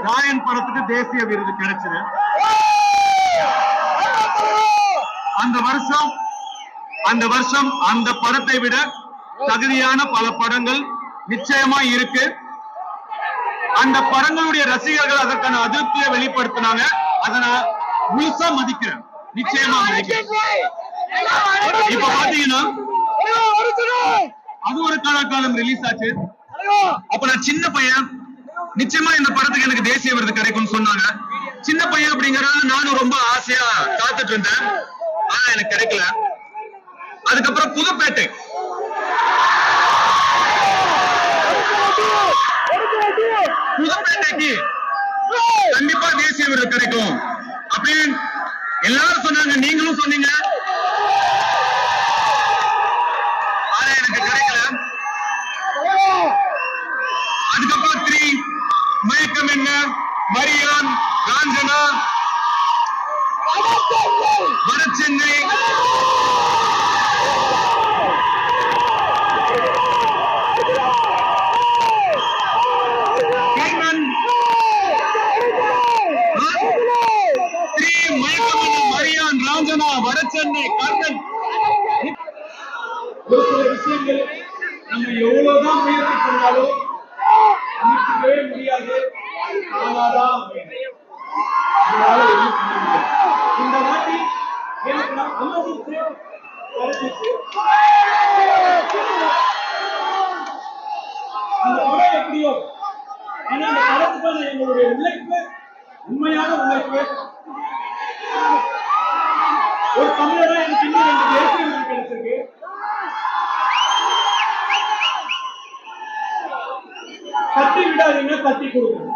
ராயன் படத்துக்கு தேசிய விருது கிடைச்சது. அந்த வருஷம் அந்த படத்தை விட தகுதியான பல படங்கள் நிச்சயமா இருக்கு. அந்த படங்களுடைய ரசிகர்கள் அதற்கான அதிருப்தியை வெளிப்படுத்தினாங்க. அதை நான் முழுசா மதிக்கிறேன், நிச்சயமா மதிக்கிறேன். இப்ப பாத்தீங்கன்னா அது ஒரு காலம் ரிலீஸ் ஆச்சு. அப்ப நான் சின்ன பையன், நிச்சயமா இந்த படத்துக்கு எனக்கு தேசிய விருது கிடைக்கும்னு சொன்னாங்க. சின்ன பையன் அப்படிங்கறத நானும் ரொம்ப ஆசையா காத்துட்டு இருந்தேன். ஆனா எனக்கு கிடைக்கல. அதுக்கப்புறம் புதுப்பேட்டைக்கு கண்டிப்பா தேசிய விருது கிடைக்கும் அப்படின்னு எல்லாரும் சொன்னாங்க, நீங்களும் சொன்னீங்க. ஆனா எனக்கு கிடைக்கல. அதுக்கப்புறம் 3 மயக்கம் என்ன, மரியான், ராஞ்சனா, வடசென்னை, வடசென்னை, கர்ணன். ஒரு சில விஷயங்கள் நம்ம எவ்வளவுதான் முயற்சி பண்ணாலும் முடிக்கவே முடியாது. இந்த வாட்டி எனக்கு அமைதிச்சு அந்த படம் எப்படியோ, ஆனா அந்த படத்துக்கான எங்களுடைய உழைப்பு, உண்மையான உழைப்பு. ஒரு தமிழரா எனக்கு இன்னும் 2 தேசிய விருது கிடைச்சிருக்கு. தட்டி விடாதீங்க, தட்டி கொடுங்க.